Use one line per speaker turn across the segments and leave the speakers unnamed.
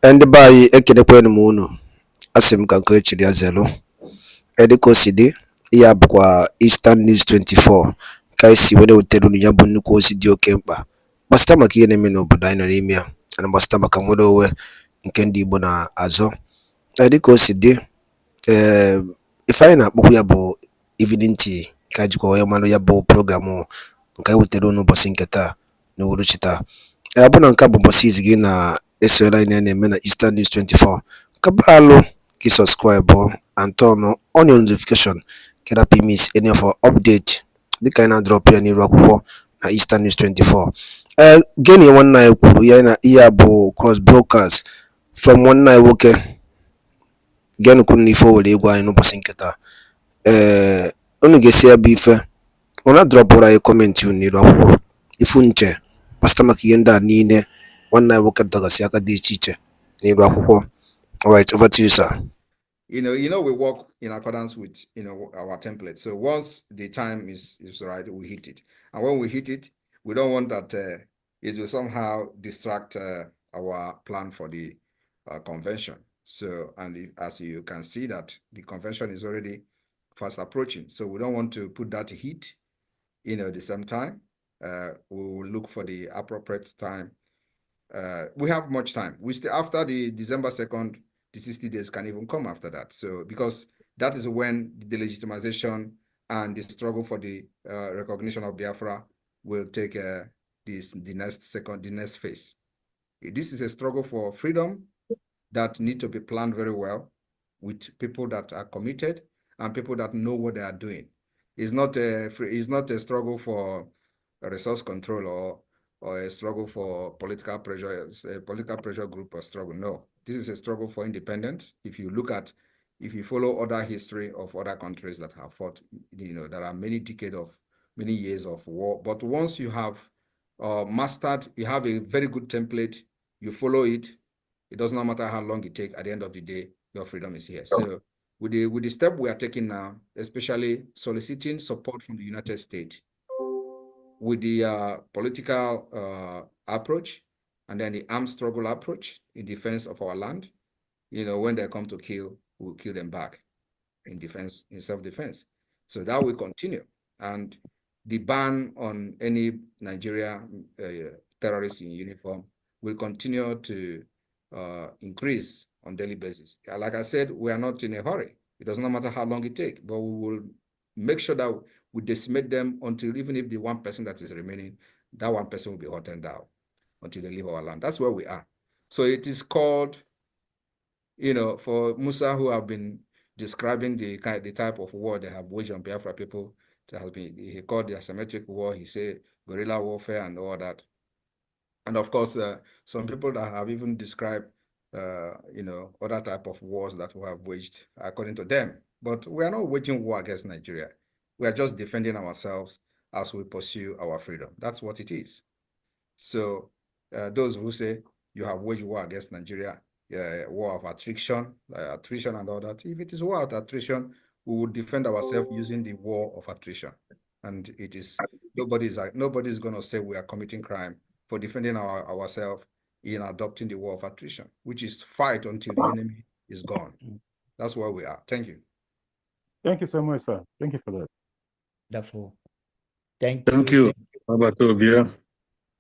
Ndị be anyị ekelekwanụ m unu. Asị m ka nke echiri ya zelu. Dịka o si dị, ya bụkwa Eastern News 24 ka anyị si were wetara unu ya bụ nnukwu ozi dị oke mkpa gbasịta maka ihe na-eme n'obodo anyị nọ n'ime ya na gbasịta maka nnwere onwe nke ndị Igbo na-azọ. Dịka o si dị, ife anyị na-akpọkwa ya bụ evening tea ka jikwa wee mara ya bụ programụ nke anyị wetara unu ụbọchị nke taa n'uhuruchi taa. Bụ na nke bụ ụbọchị izi gị na-esonyere anyị na-eme na Eastern News 24, kabalụ ka subscribe and turn on your notification ka that miss any of our update dịka anyị na-drop ya n'iru akwụkwọ na Eastern News 24. Gịnị nwanne anyị kwuru ya na ihe bụ cross brokers from nwanne anyị nwoke gịnị kwuru n'ife o were ịgwa anyị n'ụbọchị nke taa. Unu ga-esi ya bụ ife ụna dropụrụ anyị kọmentị unu n'iru akwụkwọ ifu nche gbasịta maka ihe ndị a niile nwanne anyị nwoke dọgasị aka dị iche iche n'iru akwụkwọ. All right, over to you, sir.
We work in accordance with, our template. So once the time is right, we hit it. And when we hit it, we don't want that it will somehow distract our plan for the convention. So, and as you can see that the convention is already fast approaching. So we don't want to put that heat, at the same time. We will look for the appropriate time. We have much time. We still, after the December 2nd, the 60 days can even come after that. So because that is when the legitimization and the struggle for the recognition of Biafra will take the next phase. This is a struggle for freedom that need to be planned very well with people that are committed and people that know what they are doing. It's not a struggle for resource control or a struggle for political pressure, a political pressure group or struggle. No, this is a struggle for independence. If you follow other history of other countries that have fought, there are many years of war. But once you have mastered, you have a very good template, you follow it, it does not matter how long it takes, at the end of the day, your freedom is here. So with the step we are taking now, especially soliciting support from the United States, with the political approach and then the armed struggle approach in defense of our land, when they come to kill, we'll kill them back in self-defense. So that will continue. And the ban on any Nigeria terrorists in uniform will continue to increase on daily basis. Like I said, we are not in a hurry. It does not matter how long it takes, but we will make sure that we decimate them until, even if the one person that is remaining, that one person will be hunted down until they leave our land. That's where we are. So it is called, for Musa, who have been describing the type of war they have waged on Biafra people, he called the asymmetric war, he said guerrilla warfare and all that. And of course, some people that have even described, other type of wars that we have waged according to them. But we are not waging war against Nigeria. We are just defending ourselves as we pursue our freedom. That's what it is. So those who say you have waged war against Nigeria, war of attrition and all that, if it is war of attrition, we would defend ourselves using the war of attrition. And it is, nobody's going to say we are committing crime for defending ourselves in adopting the war of attrition, which is fight until the enemy is gone. That's where we are. Thank you.
Thank you so much, sir. Thank you for that.
Wonderful. Thank you.
Thank you. How about Tobia?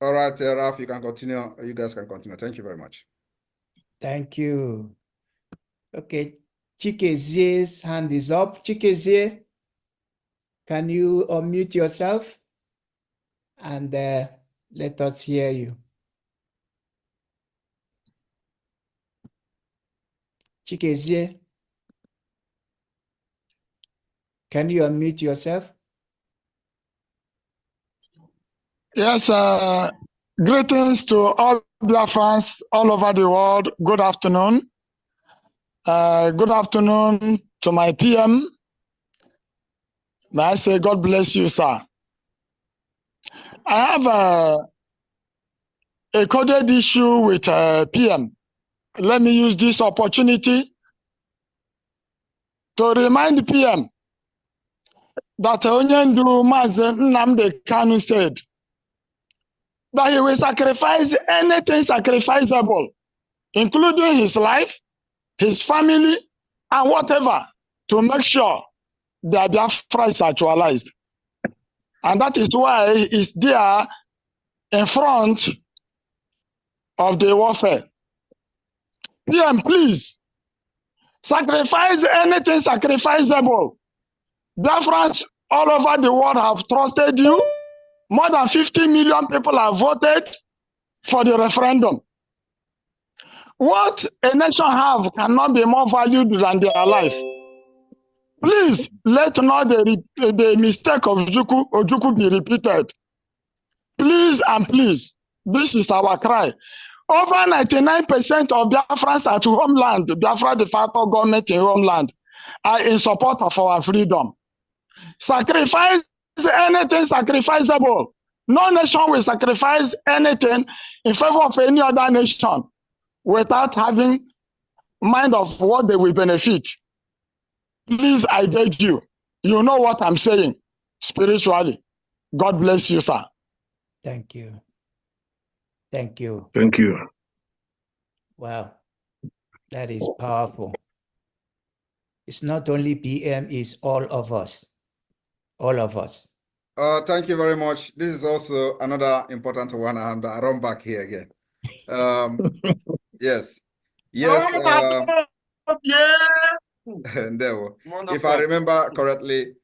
All right, Ralph, you can continue. You guys can continue. Thank you very much.
Thank you. Okay, Chikeze's hand is up. Chikeze, can you unmute yourself and let us hear you? Chikeze, can you unmute yourself?
Yes, greetings to all Biafrans all over the world. Good afternoon. Good afternoon to my PM. May I say God bless you, sir. I have a coded issue with PM. Let me use this opportunity to remind PM that Onyendu Mazen Nnamdi Kanu said that he will sacrifice anything sacrificable including his life, his family, and whatever, to make sure that Biafra is actualized. And that is why he's there in front of the warfare. PM, please, sacrifice anything sacrificable. Biafrans all over the world have trusted you. More than 50 million people have voted for the referendum. What a nation have cannot be more valued than their life. Please, let not the mistake of Ojukwu be repeated. Please and please, this is our cry. Over 99% of Biafrans at homeland, Biafra de facto government in homeland, are in support of our freedom. Sacrifice anything sacrificable. No nation will sacrifice anything in favor of any other nation without having mind of what they will benefit. Please, I beg you. You know what I'm saying spiritually. God bless you, sir.
Thank you. Thank you.
Thank you.
Wow. That is powerful. It's not only PM, it's all of us. All of us.
Thank you very much. This is also another important one, and I run back here again. Yes. Yes. There. If I remember correctly,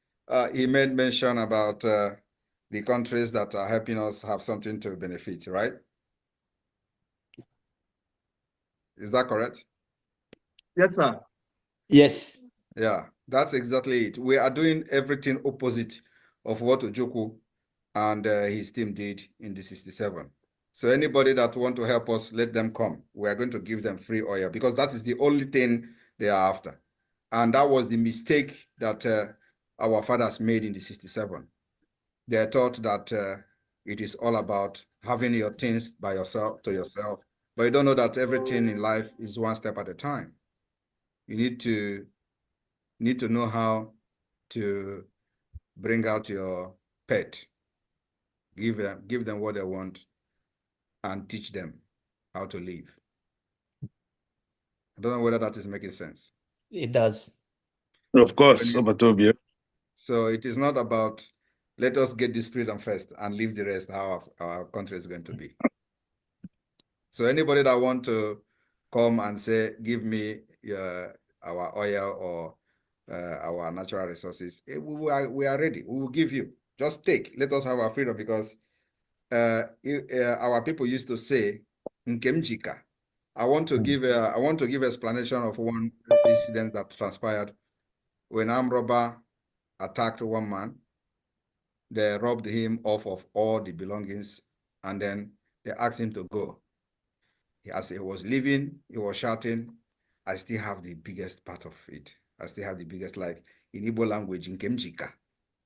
he made mention about the countries that are helping us have something to benefit, right? Is that correct?
Yes, sir.
Yes.
Yeah, that's exactly it. We are doing everything opposite of what Ojukwu and his team did in the 67. So anybody that want to help us, let them come. We are going to give them free oil because that is the only thing they are after. And that was the mistake that our fathers made in the 67. They thought that it is all about having your things by yourself, to yourself. But you don't know that everything in life is one step at a time. You need to know how to bring out your pet, give them what they want, and teach them how to live. I don't know whether that is making sense.
It does.
Of course, Obatobia.
So it is not about let us get this freedom first and leave the rest how our country is going to be. So anybody that want to come and say, give me our oil or our natural resources, we are ready. We will give you. Just take. Let us have our freedom because our people used to say, Nkemjika. I want to give explanation of one incident that transpired when armed robber attacked one man. They robbed him off of all the belongings, and then they asked him to go. As he was leaving, he was shouting, I still have the biggest part of it. I still have the biggest, like in Igbo language, in Kemjika.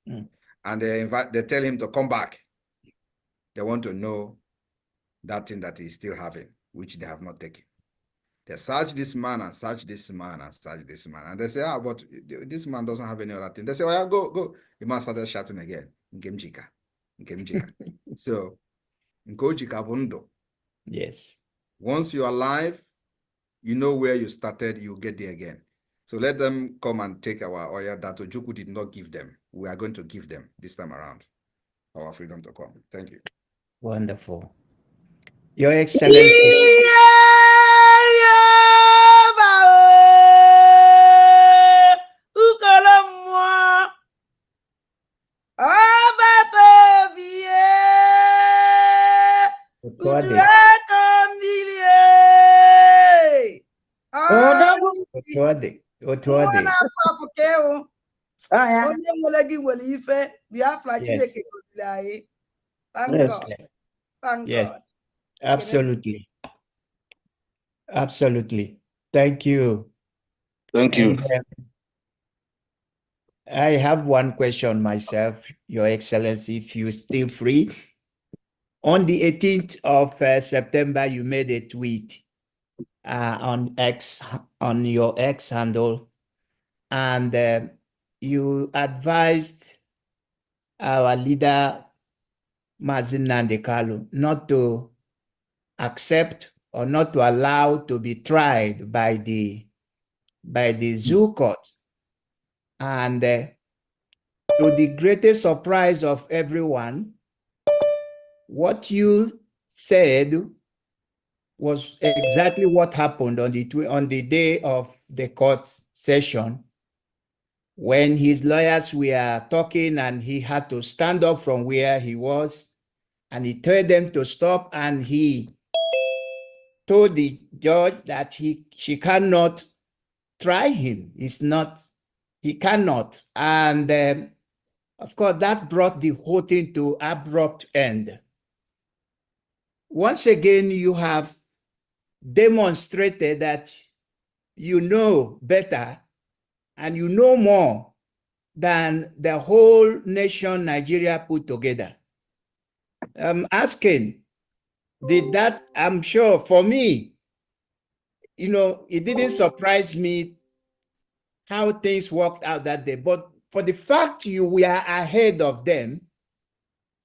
And they tell him to come back. They want to know that thing that he's still having, which they have not taken. They search this man and search this man and search this man. And they say, but this man doesn't have any other thing. They say, oh, yeah, go. The man started shouting again, Nkemjika. So, Nkojika Bundo.
Yes.
Once you're alive, you know where you started, you get there again. So let them come and take our oil that Ojukwu did not give them. We are going to give them this time around our freedom to come. Thank you.
Wonderful. Your Excellency. Otuade.
Onye nwere gị nwere ife Biafra Chineke gọziri anyị. Thank God. Thank God.
Absolutely. Absolutely. Thank you.
Thank you.
And, I have one question myself, Your Excellency, if you're still free. On the 18th of September, you made a tweet on your X handle, and you advised our leader, Mazi Nnamdi Kanu, not to accept or not to allow to be tried by the zoo court. And to the greatest surprise of everyone, what you said was exactly what happened on the day of the court session, when his lawyers were talking and he had to stand up from where he was, and he told them to stop, and he told the judge that she cannot try him. He cannot. And of course, that brought the whole thing to abrupt end. Once again, you have demonstrated that you know better and you know more than the whole nation Nigeria put together. I'm asking, did that, I'm sure for me, it didn't surprise me how things worked out that day, but for the fact you were ahead of them,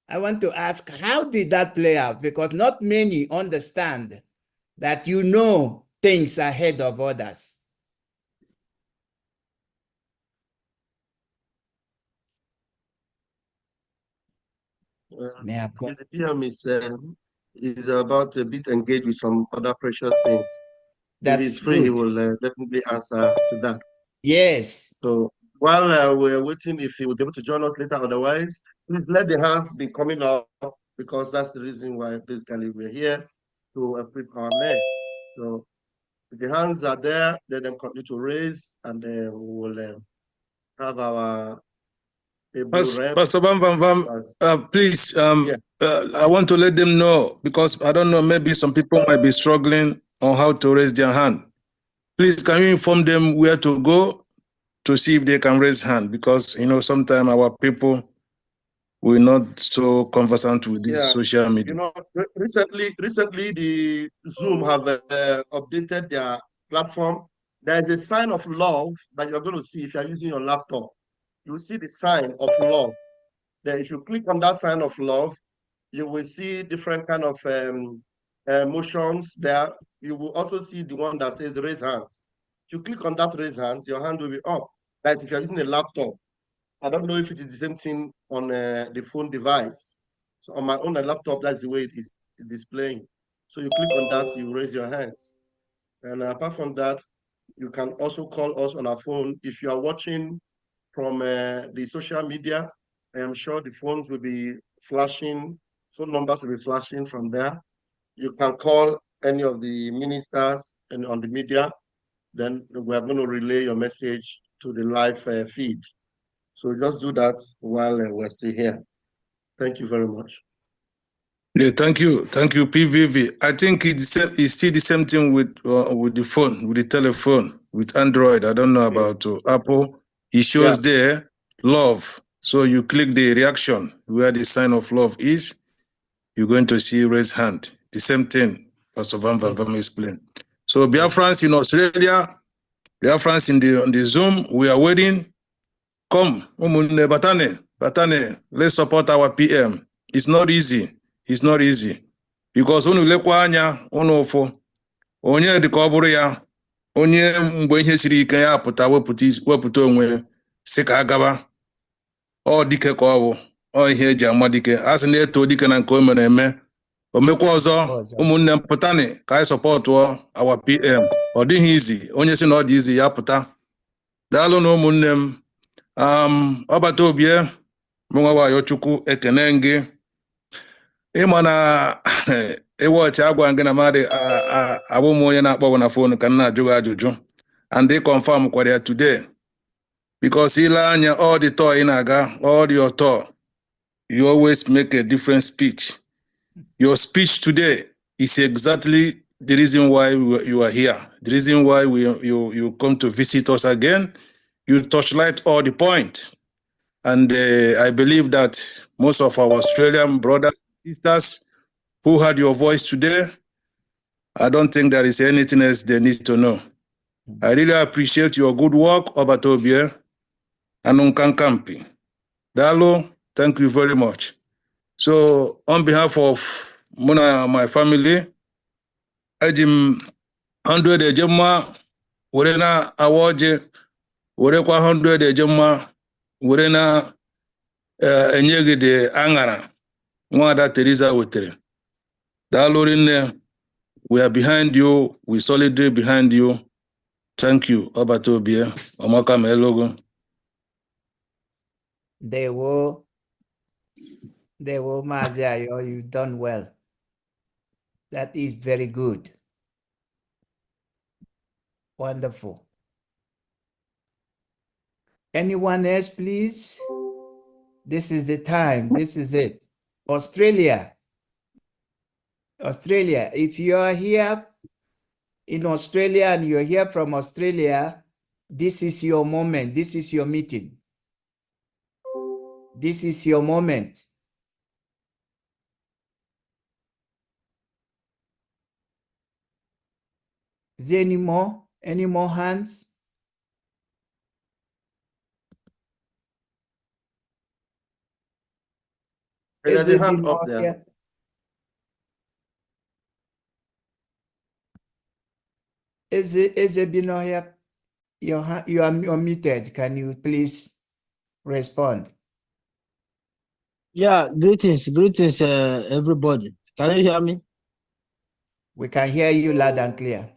I want to ask, how did that play out? Because not many understand that you know things ahead of others.
The PM is about a bit engaged with some other precious things. If he's free, he will definitely answer to that.
Yes.
So while we're waiting, if he will be able to join us later, otherwise, please let the hands be coming up, because that's the reason why basically we're here to equip our men. So if the hands are there, let them continue to raise, and then we will have our
Pastor Van Van Van, please, I want to let them know, because I don't know, maybe some people might be struggling on how to raise their hand. Please, can you inform them where to go to see if they can raise hand? Because, sometimes our people we're not so conversant with this social media.
Recently the Zoom have updated their platform. There is a sign of love that you're going to see if you're using your laptop. You see the sign of love. Then if you click on that sign of love, you will see different kind of motions there. You will also see the one that says raise hands. If you click on that raise hands, your hand will be up. That's if you're using a laptop. I don't know if it is the same thing on the phone device. So on my own laptop, that's the way it is displaying. So you click on that, you raise your hands. And apart from that, you can also call us on our phone. If you are watching from the social media, I am sure the phones will be flashing, phone numbers will be flashing from there. You can call any of the ministers and on the media, then we are going to relay your message to the live feed. So just do that while we're still here. Thank you very much.
Yeah, thank you, PVV. I think it's still the same thing with the phone, with the telephone, with Android. I don't know about Apple. It shows there love. So you click the reaction where the sign of love is. You're going to see raise hand. The same thing Pastor Van Van explained. So Biafrans in Australia, Biafrans on the Zoom, we are waiting. Come, Batane, let's support our PM. It's not easy. It's not easy. Because unu lekwa anya unu ụfụ, onye dịka ọ bụrụ ya, onye mgbe ihe siri ike ya pụta wepụta onwe si ka agaba. Ọ dike ka ọ bụ, ọ ihe eji ama dike. A sị na-eto dike na nke o mere eme. O mekwa ọzọ, ụmụnne m pụtani ka anyị sọpọtụọ our PM. Ọ dịghị izi, onye si na ọ dị izi ya pụta. Daalụ na ụmụnne m. Ọbata obie mụnwa wayo Chukwu ekene gị. Ịma na ịwọchị agwa gị na mmadụ abụ m onye na-akpọ na fon ka m na-ajụ gị ajụjụ, and they confirm kwara ya today, because ile anya all the tour ị na-aga, all your tour, you always make a different speech. Your speech today is exactly the reason why you are here, the reason why you come to visit us again. You touchlight all the point. And I believe that most of our Australian brothers and sisters who heard your voice today, I don't think there is anything else they need to know. I really appreciate your good work, Obatobie and Unkankampi. Dalo, thank you very much. So on behalf of Muna and my family, ejim 100 ejemma were na awoje were kwa 100 ejemma were na enyegide aṅara nwada Teresa wetere. Daalụ rinne. We are behind you. We solidly behind you. Thank you. Obatobie. Omaka Melogo.
They were Maziayo, you've done well. That is very good. Wonderful. Anyone else, please? This is the time. This is it. Australia. If you are here in Australia and you're here from Australia, this is your moment. This is your meeting. This is your moment. Is there any more hands?
There's a hand up there.
Here? Is it here? You are unmuted. Can you please respond?
Yeah, greetings, everybody. Can you hear me?
We can hear you loud and clear.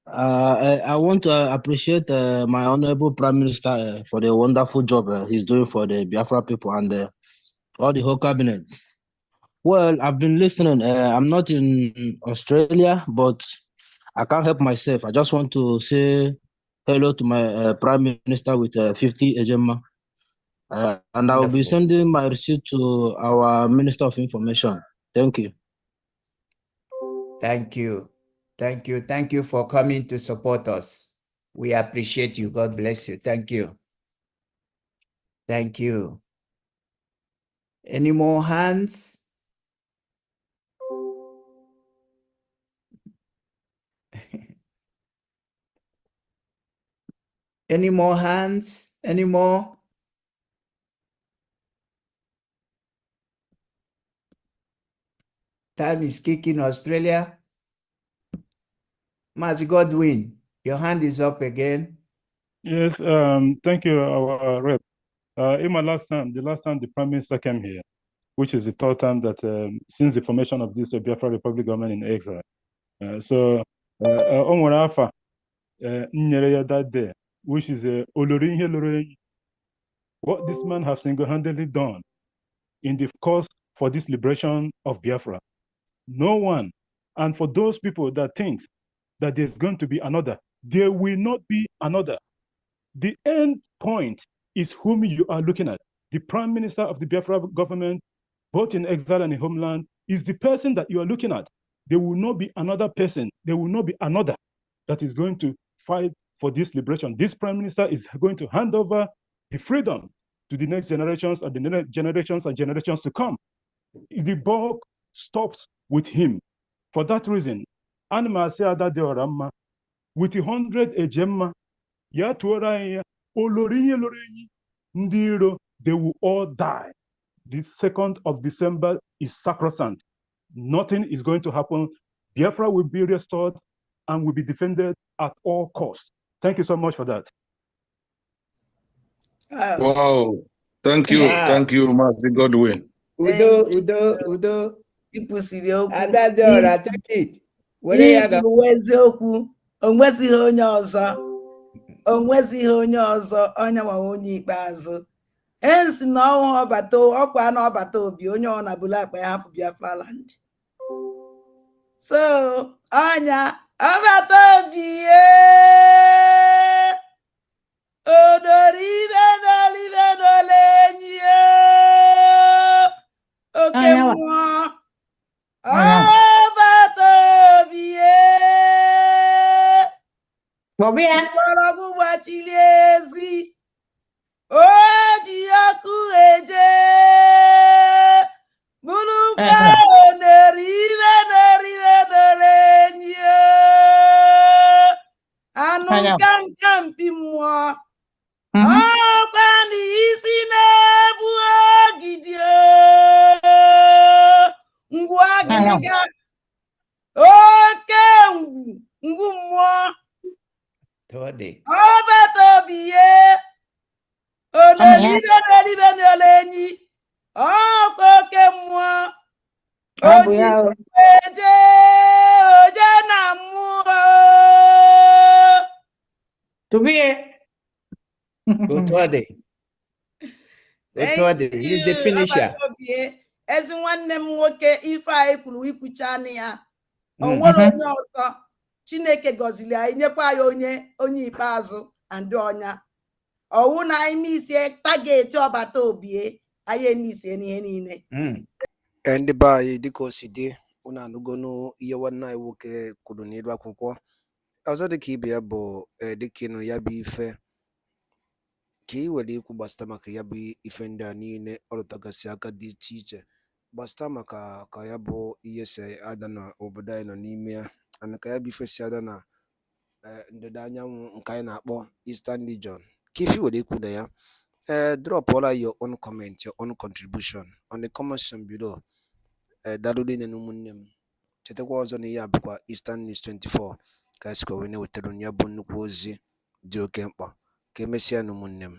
I want to appreciate my honorable Prime Minister for the wonderful job he's doing for the Biafra people and all the whole cabinet. Well, I've been listening. I'm not in Australia, but I can't help myself. I just want to say hello to my Prime Minister with 50 Ejema. And I will be sending my receipt to our Minister of Information. Thank you.
Thank you. Thank you. Thank you for coming to support us. We appreciate you. God bless you. Thank you. Thank you. Any more hands? Any more hands? Any more? Time is kicking Australia. Mazi Godwin, your hand is up again.
Yes, thank you, our rep. In the last time the Prime Minister came here, which is the third time that since the formation of this Biafra Republic government in exile. So, Onwarafa, Nyereya that day, which is Olorinhe Loreni. What this man has single-handedly done in the cause for this liberation of Biafra. No one. And for those people that thinks that there's going to be another, there will not be another. The end point is whom you are looking at. The Prime Minister of the Biafra government, both in exile and in homeland, is the person that you are looking at. There will not be another person. There will not be another that is going to fight for this liberation. This Prime Minister is going to hand over the freedom to the next generations and the next generations and generations to come. The bulk stops with him. For that reason, Anma Seada de Orama, with 100 ejemma, ya tuora Olorinye Lorenyi, Ndiro, they will all die. The 2nd of December is sacrosanct. Nothing is going to happen. Biafra will be restored and will be defended at all costs. Thank you so much for that.
Wow. Thank you.
Wow.
Thank you, Master Godwin.
Udo. Adadora, take it.
Eziokwu, onwezighị onye ọzọ, onye nwa onye ikpeazụ. Ensi na ọkwa na ọbata obi, onye ọ na bụla akpa ya hapụ Biafra land. So, ọnya, ọbata obi odorive n'olenyi oke mmụọ. Ọbata obi mgbọrọgwụ gbachiri ezi, o ji ọkụ eje bụrụkwa onerive n'olenyi anụ nka mpi mmụọ. Ọkwa n'isi na-ebu ogidi ngwa gịnịga oke ngwu mmụọ
Tode.
ọbata obi ye onolibe n'olenyi ọkwa oke mmụọ oji oje na mmụọ
Tode. Tode. He's the finisher.
ezi nwanne m nwoke ife anyị kwuru ikwucha ya o nwere onye ọzọ Chineke gọziri anyị nyekwa anyị onye ikpeazụ andị ọnya ọwụ na anyị misie tageti ọbata obi anyị emisie n'ihe niile
ndị be anyị dịka o si dị unu anụgonu ihe nwanne anyị nwoke kwuru n'elu akwụkwọ ọzọ dịka ibe ya bụ dịka ịnụ ya bụ ife ka ị were ikwu gbasịta maka ya bụ ife ndị a niile ọ rụtagasị aka dị iche iche gbasịta maka ka ya bụ ihe si ada n'obodo anyị nọ n'ime ya ana ka ya bụ ife si ada na ndịda anyanwụ nke anyị na-akpọ Eastern Region ka ife were ikwu na ya drop all your own comment, your own contribution on the comment section below. Darudi na ụmụnne m chetakwa ọzọ na ihe a bụkwa Eastern News 24 ka esikwa wee na-wetara onye bụ nnukwu ozi dị oke mkpa ka emesịa na ụmụnne m.